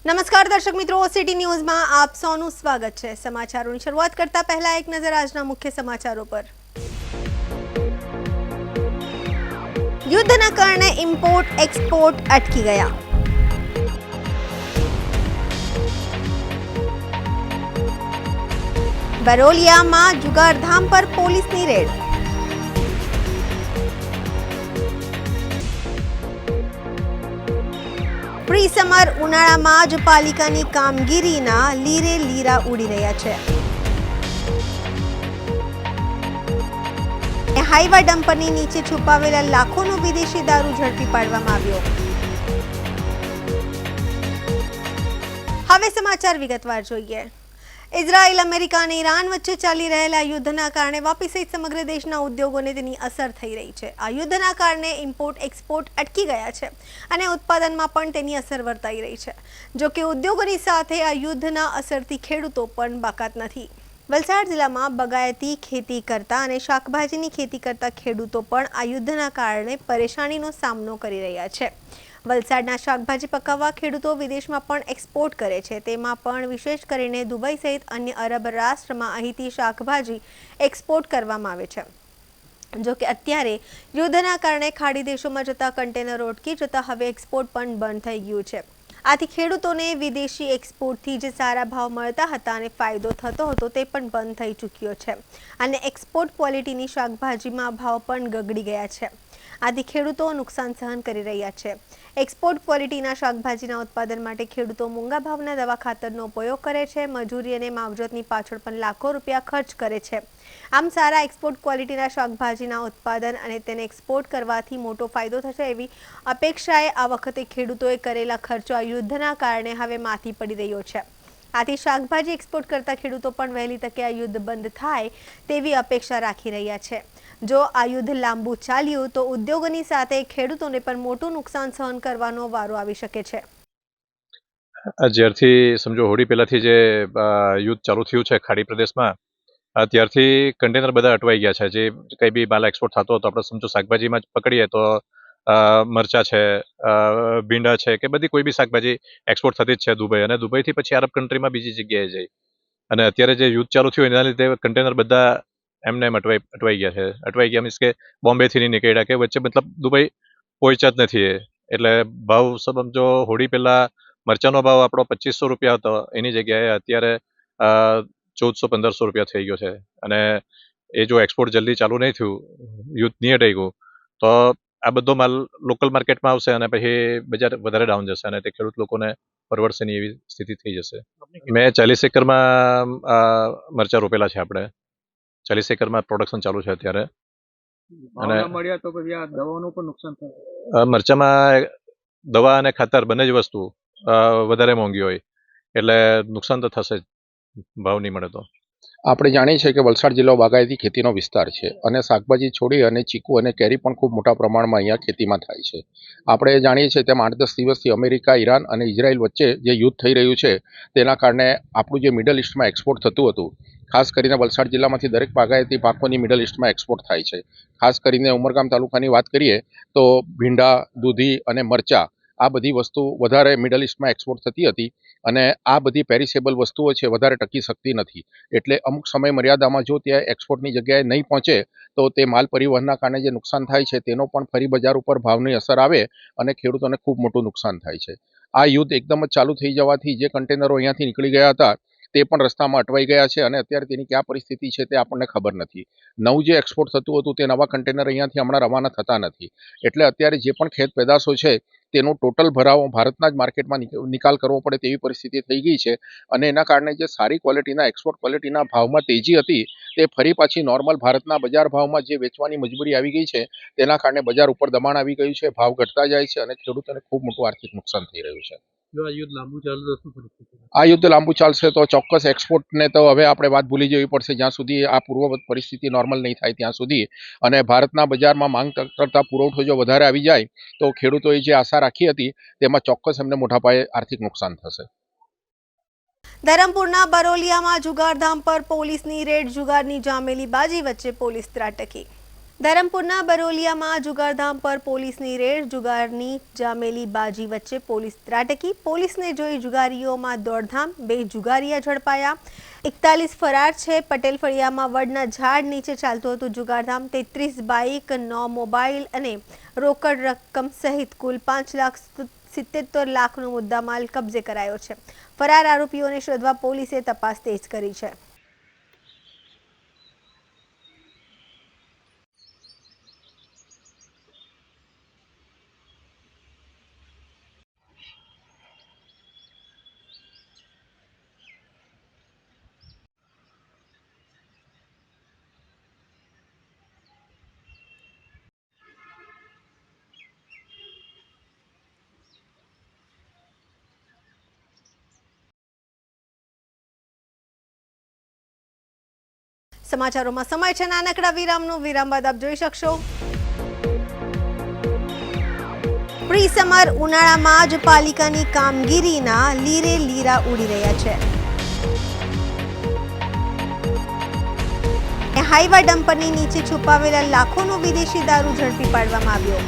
નમસ્કાર દર્શક મિત્રો, સિટી ન્યૂઝમાં આપ સૌનું સ્વાગત છે। સમાચારોની શરૂઆત કરતા પહેલા એક નજર આજના મુખ્ય સમાચારો પર। યુદ્ધના કારણે ઇમ્પોર્ટ એક્સપોર્ટ અટકી ગયા। બરોલિયામાં જુગારધામ પર પોલીસની રેડ। પ્રી સમર ઉનાળામાં જ પાલિકાની કામગીરીના લીરે લીરા ઉડી રહ્યા છે। હાઈવા ડમ્પરની નીચે છુપાવેલા લાખોનો વિદેશી દારૂ ઝડપી પાડવામાં આવ્યો। હવે સમાચાર વિગતવાર જોઈએ। ઇઝરાયલ, અમેરિકા અને ઈરાન વચ્ચે ચાલી રહેલા યુદ્ધના કારણે વાપી સહિત સમગ્ર દેશના ઉદ્યોગોને તેની અસર થઈ રહી છે। આ યુદ્ધના કારણે ઇમ્પોર્ટ એક્સપોર્ટ અટકી ગયા છે અને ઉત્પાદનમાં પણ તેની અસર વર્તાઈ રહી છે। જો કે ઉદ્યોગોની સાથે આ યુદ્ધના અસરથી ખેડૂતો પણ બાકાત નથી। વલસાડ જિલ્લામાં બગાયતી ખેતી કરતા અને શાકભાજીની ખેતી કરતા ખેડૂતો પણ આ યુદ્ધના કારણે પરેશાનીનો સામનો કરી રહ્યા છે। વલસાડના શાકભાજી પકાવવા ખેડૂતો વિદેશમાં પણ એક્સપોર્ટ કરે છે, તેમાં પણ વિશેષ કરીને દુબઈ સહિત અન્ય અરબ રાષ્ટ્રમાં અહીંથી શાકભાજી એક્સપોર્ટ કરવામાં આવે છે। જો કે અત્યારે યુદ્ધના કારણે ખાડી દેશોમાં જતા કન્ટેનરો અટકી જતા હવે એક્સપોર્ટ પણ બંધ થઈ ગયું છે। આથી ખેડૂતોને વિદેશી એક્સપોર્ટથી જે સારા ભાવ મળતા હતા અને ફાયદો થતો હતો તે પણ બંધ થઈ ચૂક્યો છે અને એક્સપોર્ટ ક્વોલિટીની શાકભાજીમાં ભાવ પણ ગગડી ગયા છે। આથી ખેડૂતો નુકસાન સહન કરી રહ્યા છે। એક્સપોર્ટ ક્વોલિટીના શાકભાજીના ઉત્પાદન માટે ખેડૂતો મોંઘા ભાવના દવા ખાતરનો ઉપયોગ કરે છે, મજૂરી અને માવજતની પાછળ પણ લાખો રૂપિયા ખર્ચ કરે છે। આમ સારા એક્સપોર્ટ ક્વોલિટીના શાકભાજીના ઉત્પાદન અને તેને એક્સપોર્ટ કરવાથી મોટો ફાયદો થશે એવી અપેક્ષાએ આ વખતે ખેડૂતોએ કરેલા ખર્ચો આ યુદ્ધના કારણે હવે માથી પડી રહ્યો છે। આથી શાકભાજી એક્સપોર્ટ કરતા ખેડૂતો પણ વહેલી તકે આ યુદ્ધ બંધ થાય તેવી અપેક્ષા રાખી રહ્યા છે। જો આ યુદ્ધ લાંબુ ચાલ્યું તો ઉદ્યોગોની સાથે ખેડૂતોને પણ મોટું નુકસાન સહન કરવાનો વારો આવી શકે છે। જ્યારથી સમજો હોળી પહેલાથી જે યુદ્ધ ચાલુ થયું છે ખાડી પ્રદેશમાં, ત્યારથી કન્ટેનર બધા અટવાઈ ગયા છે। જે કંઈ બી માલ એક્સપોર્ટ થતો હતો, આપણે સમજો શાકભાજીમાં જ પકડીએ તો મરચા છે, ભીંડા છે કે બધી કોઈ બી શાકભાજી એક્સપોર્ટ થતી જ છે દુબઈ, અને દુબઈથી પછી અરબ કન્ટ્રીમાં બીજી જગ્યાએ જાય। અને અત્યારે જે યુદ્ધ ચાલુ થયું એના લીધે કન્ટેનર બધા એમને એમ અટવાઈ ગયા છે। અટવાઈ ગયા મીન્સ કે બોમ્બેથી નહીં નીકળ્યા કે વચ્ચે મતલબ દુબઈ પહોંચ્યા જ નથી। એટલે ભાવ સમજો હોળી પહેલાં મરચાનો ભાવ આપણો 2500 રૂપિયા હતો, એની જગ્યાએ અત્યારે 1400-1500 રૂપિયા થઈ ગયો છે। અને એ જો એક્સપોર્ટ જલ્દી ચાલુ નહીં થયું, યુદ્ધ નહીં અટક્યું, તો આ બધો માલ લોકલ માર્કેટમાં આવશે અને પછી બજાર વધારે ડાઉન જશે અને તે ખેડૂત લોકોને પરવડશે નહીં એવી સ્થિતિ થઈ જશે। મેં 40 એકરમાં મરચા રોપેલા છે। આપણે 40 એકરમાં પ્રોડક્શન ચાલુ છે અત્યારે। અને મળ્યા તો પછી આ દવાનું પણ નુકસાન થાય। મરચામાં દવા અને ખાતર બંને જ વસ્તુ વધારે મોંઘી હોય એટલે નુકસાન તો થશે જ, ભાવ નહીં મળે તો। આપણે જાણીએ છીએ કે વલસાડ જિલ્લો બાગાયતી ખેતીનો વિસ્તાર છે અને શાકભાજી છોડી અને ચીકુ અને કેરી પણ ખૂબ મોટા પ્રમાણમાં અહીંયા ખેતીમાં થાય છે। આપણે જાણીએ છીએ તેમ 8-10 દિવસથી અમેરિકા, ઈરાન અને ઇઝરાયલ વચ્ચે જે યુદ્ધ થઈ રહ્યું છે તેના કારણે આપણું જે મિડલ ઇસ્ટમાં એક્સપોર્ટ થતું હતું, ખાસ કરીને વલસાડ જિલ્લામાંથી દરેક બાગાયતી પાકોની મિડલ ઇસ્ટમાં એક્સપોર્ટ થાય છે। ખાસ કરીને ઉમરગામ તાલુકાની વાત કરીએ તો ભીંડા, દૂધી અને મરચાં આ બધી વસ્તુ વધારે મિડલ ઇસ્ટમાં એક્સપોર્ટ થતી હતી અને આ બધી પેરિસેબલ વસ્તુઓ છે વધારે ટકી શકતી નથી। એટલે અમુક સમય મર્યાદામાં જો ત્યાં એક્સપોર્ટની જગ્યાએ નહીં પહોંચે તો તે માલ પરિવહનના કારણે જે નુકસાન થાય છે તેનો પણ ફરી બજાર ઉપર ભાવની અસર આવે અને ખેડૂતોને ખૂબ મોટું નુકસાન થાય છે। આ યુદ્ધ એકદમ જ ચાલુ થઈ જવાથી જે કન્ટેનરો અહીંયાથી નીકળી ગયા હતા તે પણ રસ્તામાં અટવાઈ ગયા છે અને અત્યારે તેની ક્યાં પરિસ્થિતિ છે તે આપણને ખબર નથી। નવું જે એક્સપોર્ટ થતું હતું તે નવા કન્ટેનર અહીંયાથી હમણાં રવાના થતા નથી। એટલે અત્યારે જે પણ ખેત પેદાશો છે તેનો ટોટલ ભરાવો ભારતના જ માર્કેટમાં નિકાલ કરવો પડે તેવી પરિસ્થિતિ થઈ ગઈ છે અને એના કારણે જે સારી ક્વોલિટીના એક્સપોર્ટ ક્વોલિટીના ભાવમાં તેજી હતી તે ફરી પાછી નોર્મલ ભારતના બજાર ભાવમાં જે વેચવાની મજબૂરી આવી ગઈ છે તેના કારણે બજાર ઉપર દબાણ આવી ગયું છે, ભાવ ઘટતા જાય છે અને ખેડૂતોને ખૂબ મોટું આર્થિક નુકસાન થઈ રહ્યું છે। જો આ યુદ્ધ લાંબુ ચાલે તો શું પરિસ્થિતિ? આ યુદ્ધ લાંબુ ચાલશે તો ચોક્કસ એક્સપોર્ટને તો હવે આપણે વાત ભૂલી જવી પડશે જ્યાં સુધી આ પૂર્વવત પરિસ્થિતિ નોર્મલ નહીં થાય ત્યાં સુધી। અને ભારતના બજારમાં માંગ કરતાં પુરવઠો જો વધારે આવી જાય તો ખેડૂતોએ જે આશા રાખી હતી તેમાં ચોક્કસ એમને મોટા પાયે આર્થિક નુકસાન થશે। ધરમપુરના બરોલિયામાં જુગારધામ પર પોલીસની રેડ, જુગારની જામેલી બાજી વચ્ચે પોલીસ ત્રાટકી। ધરમપુરના બરોલિયામાં જુગારધામ પર પોલીસની રેડ, જુગારની જામેલી બાજી વચ્ચે પોલીસ ત્રાટકી, પોલીસને જોઈ જુગારીઓમાં દોડધામ, 2 જુગારીયા ઝડપાયા, 41 ફરાર છે. પટેલ ફળિયામાં વડના ઝાડ નીચે ચાલતું હતું જુગારધામ, 33 બાઇક, 9 મોબાઈલ અને રોકડ રકમ સહિત કુલ 5,77 લાખનો મુદ્દામાલ કબજે કરાયો છે. ફરાર આરોપીઓને શોધવા પોલીસે તપાસ તેજ કરી છે. સમાચારોમાં સમય છે નાનકડા વિરામનો. વિરામ બાદ આપ જોઈ શકશો પ્રી સમર ઉનાળામાં જ પાલિકાની કામગીરીના લીરે લીરા ઉડી રહ્યા છે. હાઈવા ડમ્પરની નીચે છુપાવેલા લાખોનો વિદેશી દારૂ ઝડપી પાડવામાં આવ્યો.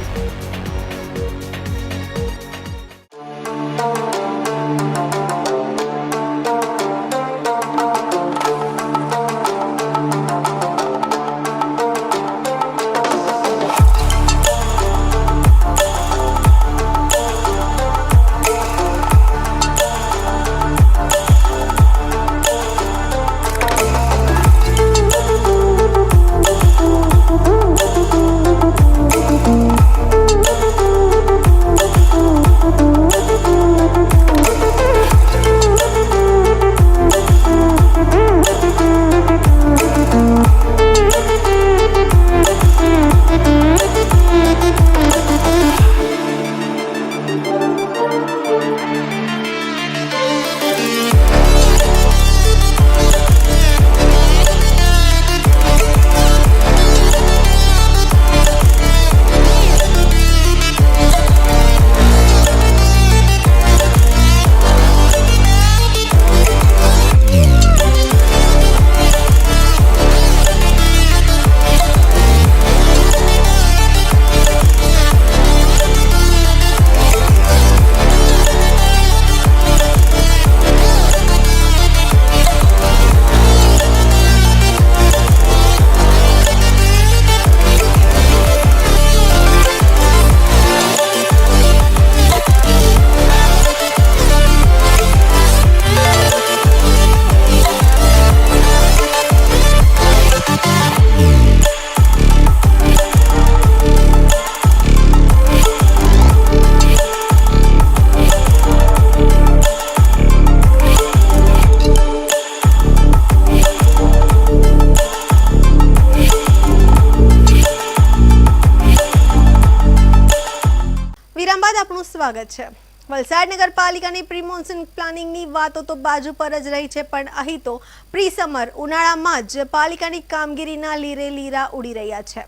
સ્વાગત છે. વલસાડ નગરપાલિકાની પ્રી મોન્સૂન પ્લાનિંગની વાતો તો બાજુ પર જ રહી છે, પણ અહીં તો પ્રી સમર ઉનાળામાં જ પાલિકાની કામગીરીના લીરે લીરા ઉડી રહ્યા છે.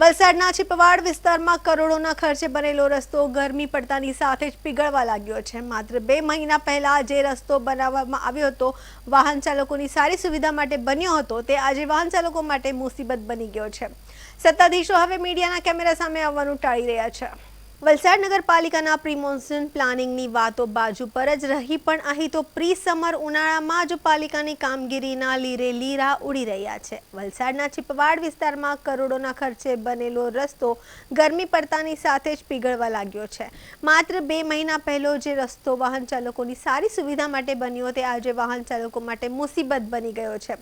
વલસાડના છીપવાડ વિસ્તારમાં કરોડોના ખર્ચે બનેલો રસ્તો ગરમી પડતાની સાથે જ પીગળવા લાગ્યો છે. માત્ર 2 મહિના પહેલા જે રસ્તો બનાવવામાં આવ્યો હતો, વાહન ચાલકોની સારી સુવિધા માટે બન્યો હતો, તે આજે વાહન ચાલકો માટે મુસીબત બની ગયો છે. સત્તાધીશો હવે મીડિયાના કેમેરા સામે આવવાનું ટાળી રહ્યા છે. વલસાડ નગરપાલિકાના પ્રી મોન્સૂન પ્લાનિંગની વાતો બાજુ પર જ રહી, પણ અહીં તો પ્રી સમર ઉનાળામાં જ પાલિકાની કામગીરીના લીરે લીરા ઉડી રહ્યા છે. વલસાડના છીપવાડ વિસ્તારમાં કરોડોના ખર્ચે બનેલો રસ્તો ગરમી પડતાની સાથે જ પીગળવા લાગ્યો છે. માત્ર 2 મહિના પહેલો જે રસ્તો વાહન ચાલકોની સારી સુવિધા માટે બન્યો, તે આજે વાહન ચાલકો માટે મુસીબત બની ગયો છે.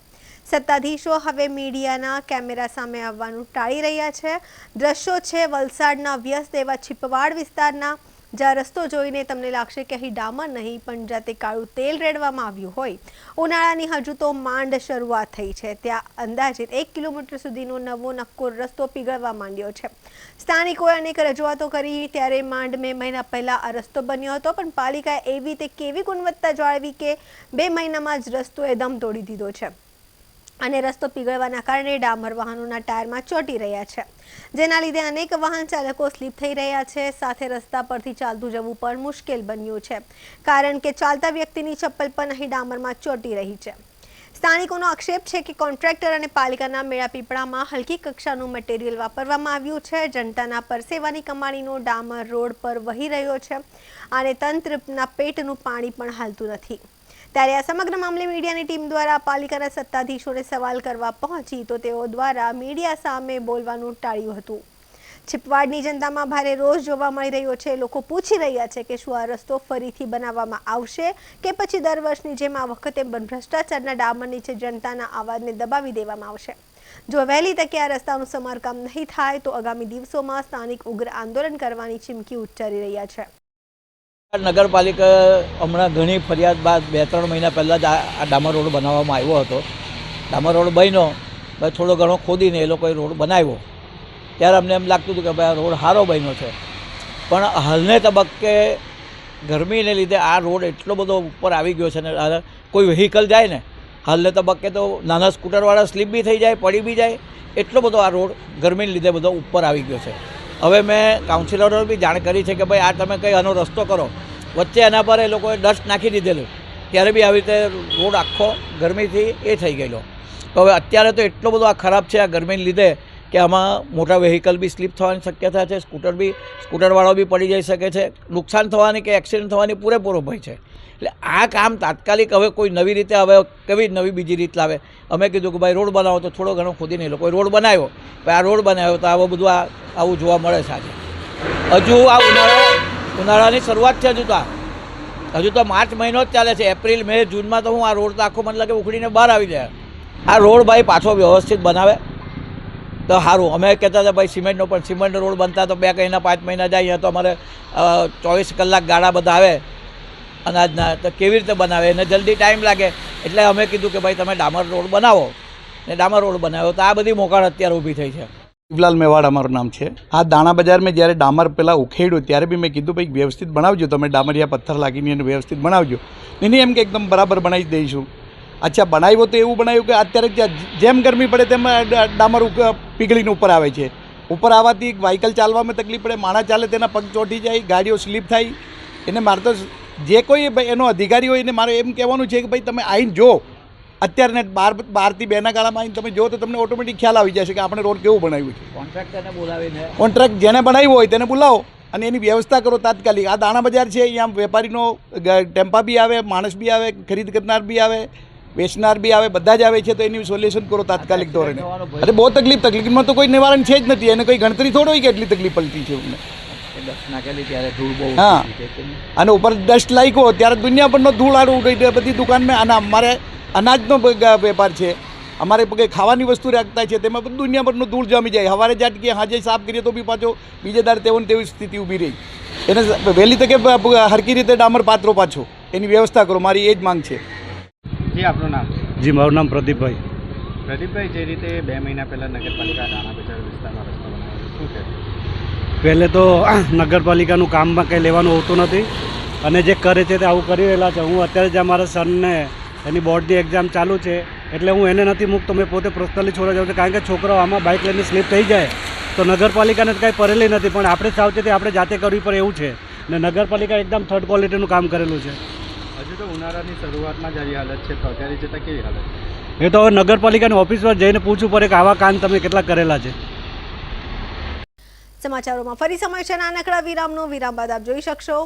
સત્તાધીશો હવે મીડિયાના કેમેરા સામે આવવાનું ટાળી રહ્યા છે. દ્રશ્યો છે વલસાડના વ્યસ્ત એવા છીપવાડ વિસ્તારના, જ્યાં રસ્તો જોઈને તમને લાગશે કે અહીં ડામર નહીં, પણ જાતે કાળું તેલ રેડવામાં આવ્યું હોય. ઉનાળાની હજુ તો માંડ શરૂઆત થઈ છે, ત્યાં અંદાજિત 1 કિલોમીટર સુધીનો નવો નક્કોર રસ્તો પીગળવા માંડ્યો છે. સ્થાનિકોએ અનેક રજૂઆતો કરી, ત્યારે માંડ 2 મહિના પહેલા આ રસ્તો બન્યો હતો, પણ પાલિકાએ એવી તે કેવી ગુણવત્તા જાળવી કે 2 મહિનામાં જ રસ્તોએ દમ તોડી દીધો છે. અને રસ્તો પીગળવાના કારણે ડામર વાહનોના ટાયરમાં ચોંટી રહ્યા છે, જેના લીધે અનેક વાહન ચાલકો સ્લીપ થઈ રહ્યા છે. સાથે રસ્તા પરથી ચાલતું જવું પણ મુશ્કેલ બન્યું છે, કારણ કે ચાલતા વ્યક્તિની ચપ્પલ પણ અહીં ડામરમાં ચોંટી રહી છે. સ્થાનિકોનો આક્ષેપ છે કે કોન્ટ્રાક્ટર અને પાલિકાના મેળાપીપળામાં હલકી કક્ષાનું મટીરિયલ વાપરવામાં આવ્યું છે. જનતાના પરસેવાની કમાણીનો ડામર રોડ પર વહી રહ્યો છે અને તંત્રના પેટનું પાણી પણ હાલતું નથી. ત્યારે આ સમગ્ર મામલે મીડિયાની ટીમ દ્વારા પાલિકાના સત્તાધીશોને સવાલ કરવા પહોંચી તો તેઓ દ્વારા મીડિયા સામે બોલવાનું ટાળ્યું હતું. છીપવાડની જનતામાં ભારે રોષ જોવા મળી રહ્યો છે. લોકો પૂછી રહ્યા છે કે શું આ રસ્તો ફરીથી બનાવવામાં આવશે કે પછી દર વર્ષની જેમ આ વખતે ભ્રષ્ટાચારના ડામર નીચે જનતાના અવાજને દબાવી દેવામાં આવશે. જો વહેલી તકે આ રસ્તાનું સમારકામ નહીં થાય તો આગામી દિવસોમાં સ્થાનિક ઉગ્ર આંદોલન કરવાની ચીમકી ઉચ્ચારી રહ્યા છે. નગરપાલિકા હમણાં ઘણી ફરિયાદ બાદ 2-3 મહિના પહેલાં જ આ ડામર રોડ બનાવવામાં આવ્યો હતો. ડામર રોડ બન્યો, થોડો ઘણો ખોદીને એ લોકોએ રોડ બનાવ્યો. ત્યારે અમને એમ લાગતું હતું કે ભાઈ આ રોડ સારો બન્યો છે, પણ હાલને તબક્કે ગરમીને લીધે આ રોડ એટલો બધો ઉપર આવી ગયો છે ને કોઈ વ્હીકલ જાય ને હાલને તબક્કે તો નાના સ્કૂટરવાળા સ્લીપ બી થઈ જાય, પડી બી જાય, એટલો બધો આ રોડ ગરમીને લીધે બધો ઉપર આવી ગયો છે. હવે મેં કાઉન્સિલરોને બી જાણ કરી છે કે ભાઈ આ તમે કંઈ આનો રસ્તો કરો. વચ્ચે એના પર એ લોકોએ ડસ્ટ નાખી દીધેલું, ત્યારે બી આવી રીતે રોડ આખો ગરમીથી એ થઈ ગયેલો. તો હવે અત્યારે તો એટલો બધો આ ખરાબ છે આ ગરમીને લીધે કે આમાં મોટા વ્હીકલ બી સ્લીપ થવાની શક્યતા છે, સ્કૂટરવાળો બી પડી જઈ શકે છે, નુકસાન થવાની કે એક્સિડન્ટ થવાની પૂરેપૂરો ભય છે. એટલે આ કામ તાત્કાલિક હવે કોઈ નવી રીતે હવે કેવી નવી બીજી રીત લાવે. અમે કીધું કે ભાઈ રોડ બનાવો તો થોડો ઘણો ખોદીને એ લોકોએ રોડ બનાવ્યો. ભાઈ આ રોડ બનાવ્યો તો આવું બધું આવું જોવા મળે છે આજે. હજુ આ ઉનાળાની શરૂઆત છે. હજુ તો માર્ચ મહિનો જ ચાલે છે. એપ્રિલ, મે, જૂનમાં તો આ રોડ તો આખો મને લાગે ઉખડીને બહાર આવી જાય. આ રોડ ભાઈ પાછો વ્યવસ્થિત બનાવે તો સારું. અમે કહેતા હતા ભાઈ સિમેન્ટનો, પણ સિમેન્ટનો રોડ બનતા તો 2 મહિના 5 મહિના જાય. તો અમારે 24 કલાક ગાડા બધા આવે અનાજના, તો કેવી રીતે બનાવે, એને જલ્દી ટાઈમ લાગે. એટલે અમે કીધું કે ભાઈ તમે ડામર રોડ બનાવો, ને ડામર રોડ બનાવ્યો તો આ બધી મોકાળ અત્યારે ઊભી થઈ છે. શિવલાલ મેવાડ અમારું નામ છે. આ દાણા બજારમાં જ્યારે ડામર પહેલાં ઉખેડ્યું ત્યારે બી મેં કીધું ભાઈ વ્યવસ્થિત બનાવજો, તમે ડામરિયા પથ્થર લાગીને એને વ્યવસ્થિત બનાવજો. નહીં એમ કે એકદમ બરાબર બનાવી દઈશું. અચ્છા, બનાવ્યો તો એવું બનાવ્યું કે અત્યારે જેમ ગરમી પડે તેમ ડામર પીગળીને ઉપર આવે છે. ઉપર આવવાથી વ્હીકલ ચાલવામાં તકલીફ પડે, માણસ ચાલે તેના પગ ચોંટી જાય, ગાડીઓ સ્લીપ થાય. એને મારે તો જે કોઈ એનો અધિકારી હોય એને મારે એમ કહેવાનું છે કે ભાઈ તમે આવીને જો, અત્યારે 12 થી 2ના ગાળામાં આવીને તમે જો તો તમને ઓટોમેટિક ખ્યાલ આવી જશે કે આપણે રોડ કેવું બનાવ્યું છે. કોન્ટ્રાક્ટરને બોલાવીને કોન્ટ્રાક્ટ જેને બનાવ્યો હોય તેને બોલાવો અને એની વ્યવસ્થા કરો તાત્કાલિક. આ દાણા બજાર છે, અહીંયા વેપારીનો ટેમ્પા બી આવે, માણસ બી આવે, ખરીદ કરનાર બી આવે, વેચનાર બી આવે, બધા જ આવે છે. તો એની સોલ્યુશન કરો તાત્કાલિક ધોરણે. અરે બહુ તકલીફમાં તો કોઈ નિવારણ છે જ નથી. એને કોઈ ગણતરી થોડો હોય કે એટલી તકલીફ પડતી છે અમને. હા, અને ઉપર ડસ્ટ લાગ્યો ત્યારે દુનિયાભરનો ધૂળ આડું બધી દુકાનમાં. અને અમારે અનાજનો વેપાર છે, અમારે કંઈ ખાવાની વસ્તુ રાખતા છે તેમાં બધું દુનિયાભરનો ધૂળ જમી જાય. સવારે જાટકીએ હાજે સાફ કરીએ તો બી પાછો બીજે દાડે તેવી સ્થિતિ ઊભી રહી. એને વહેલી તકે હરકી રીતે ડામર પાત્રો પાછો એની વ્યવસ્થા કરો, મારી એ જ માંગ છે. જી, આપનું નામ? જી, મારું નામ પ્રદીપભાઈ. પ્રદીપભાઈ, જે રીતે 2 મહિના પહેલાં નગરપાલિકા દાણા બજાર વિસ્તારમાં રસ્તો બનાવ્યો, શું છે? પહેલે તો નગરપાલિકાનું કામમાં કંઈ લેવાનું હોતું નથી અને જે કરે છે તે આવું કરી રહેલા છે. હું અત્યારે જ અમારા સનને એની બોર્ડની એક્ઝામ ચાલુ છે એટલે હું એને નથી મૂકતો, મેં પોતે પર્સનલી છોડવા જાઉં છું. કારણ કે છોકરાઓ આમાં બાઇક લઈને સ્લીપ થઈ જાય તો નગરપાલિકાને કાંઈ પરેલી નથી, પણ આપણે સાવચેતી આપણે જાતે કરવી પડે એવું છે. ને નગરપાલિકા એકદમ થર્ડ ક્વોલિટીનું કામ કરેલું છે. હજુ તો ઉનાળાની શરૂઆતમાં જ આવી હાલત છે, તો અત્યારે જતાં કેવી હાલત? એ તો હવે નગરપાલિકાની ઓફિસ પર જઈને પૂછવું પડે કે આવા કામ તમે કેટલા કરેલા છે. સમાચારોમાં ફરી સમય છે નાનકડા વિરામનો. વિરામ બાદ આપ જોઈ શકશો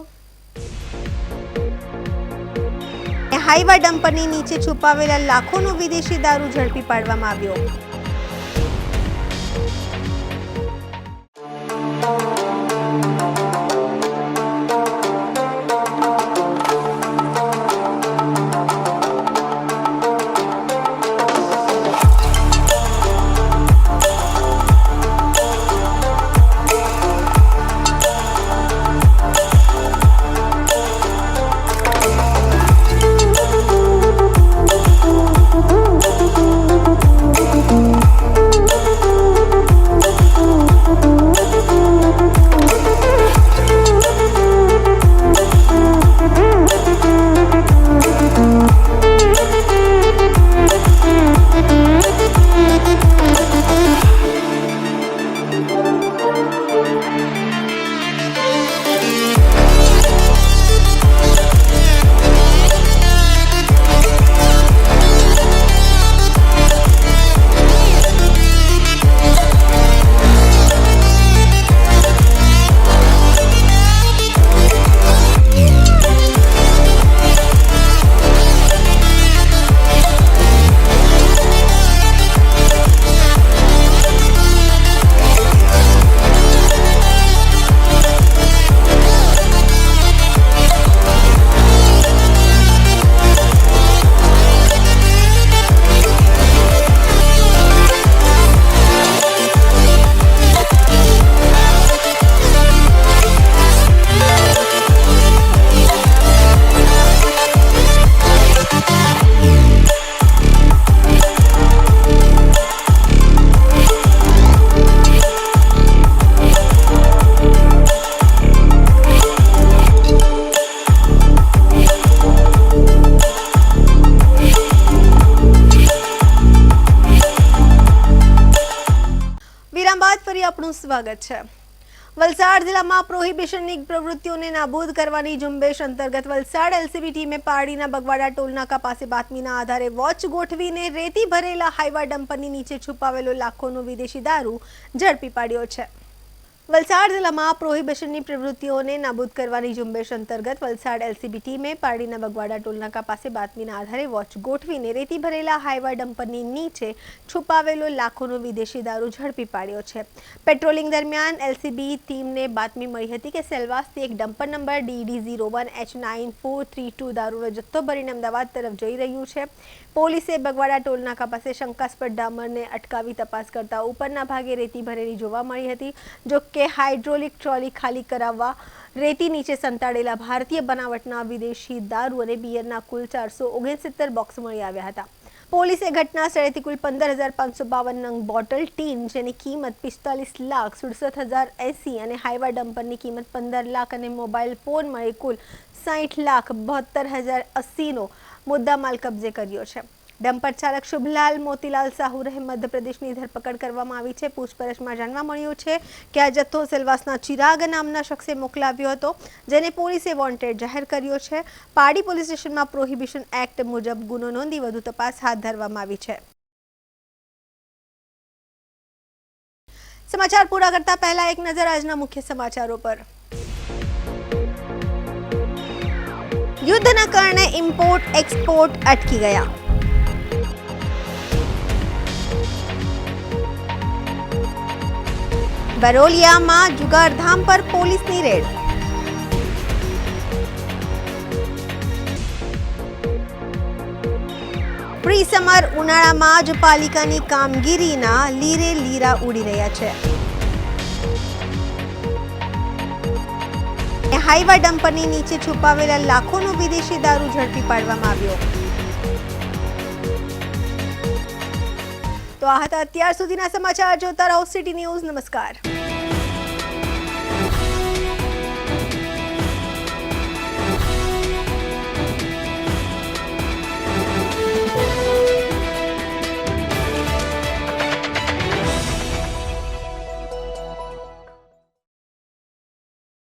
હાઈવા ડમ્પરની નીચે છુપાવેલા લાખોનો વિદેશી દારૂ ઝડપી પાડવામાં આવ્યો. સ્વાગત છે। વલસાડ જિલ્લામાં પ્રોહિબિશનની પ્રવૃત્તિઓને નાબૂદ કરવાની ઝુંબેશ અંતર્ગત વલસાડ એલસીબી ટીમે પારડીના બગવાડા ટોલનાકા પાસે બાતમીના આધારે વોચ ગોઠવીને રેતી ભરેલા હાઈવા ડમ્પરની નીચે છુપાવેલો લાખોનો વિદેશી દારૂ ઝડપી પાડ્યો છે। વલસાડ જિલ્લામાં પ્રોહિબિશનની પ્રવૃત્તિઓને નાબૂદ કરવાની ઝુંબેશ અંતર્ગત વલસાડ એલસીબી ટીમે પારડીના બગવાડા ટોલનાકા પાસે બાતમીના આધારે વોચ ગોઠવીને રેતી ભરેલા હાઈવા ડમ્પરની નીચે છુપાવેલો લાખોનો વિદેશી દારૂ ઝડપી પાડ્યો છે। પેટ્રોલિંગ દરમિયાન એલસીબી ટીમને બાતમી મળી હતી કે સેલવાસથી એક ડમ્પર નંબર DD01H9432 દારૂનો જથ્થો ભરીને અમદાવાદ તરફ જઈ રહ્યું છે। પોલીસે બગવાડા ટોલનાકા પાસે શંકાસ્પદ ડામરને અટકાવી તપાસ કરતા ઉપરના ભાગે રેતી ભરેલી જોવા મળી હતી। જો કે હાઇડ્રોલિક ટ્રોલી ખાલી કરાવવા રેતી નીચે સંતાડેલા ભારતીય બનાવટના વિદેશી દારૂ અને બિયરના કુલ 469 બોક્સ મળી આવ્યા હતા। પોલીસે ઘટના સ્થળેથી કુલ 15,552 નંગ બોટલ ટીન જેની કિંમત 45,67,080 અને હાઈવા ડમ્પરની કિંમત 15 લાખ અને મોબાઈલ ફોન મળી કુલ 60,72,080નો મુદ્દામાલ કબજે કર્યો છે। ડમ્પર ચાલક શુભલાલ મોતીલાલ સાહુ રહે મધ્યપ્રદેશની ધરપકડ કરવામાં આવી છે। પૂછપરછમાં જાણવા મળ્યું છે કે આ જથ્થો સેલવાસના ચિરાગ નામના શખ્સે મોકલાવ્યો હતો, જેને પોલીસે વોન્ટેડ જાહેર કર્યો છે। પારડી પોલીસ સ્ટેશનમાં પ્રોહિબિશન એક્ટ મુજબ ગુનો નોંધી વધુ તપાસ હાથ ધરવામાં આવી છે। સમાચાર પૂરા કરતા પહેલા એક નજર આજના મુખ્ય સમાચારો પર। યુદ્ધના કારણે ઇમ્પોર્ટ એક્સપોર્ટ અટકી ગયા। બરોલિયામાં જુગારધામ પર પોલીસની રેડ। પ્રી સમર ઉનાળામાં જ પાલિકાની કામગીરીના લીરે લીરા ઉડી રહ્યા છે। હાઈવા ડમ્પરની નીચે છુપાવેલા લાખોનો વિદેશી દારૂ ઝડપી પાડવામાં આવ્યો। તો આ હતા અત્યાર સુધીના સમાચાર। જોતા રહો સિટી ન્યૂઝ। નમસ્કાર।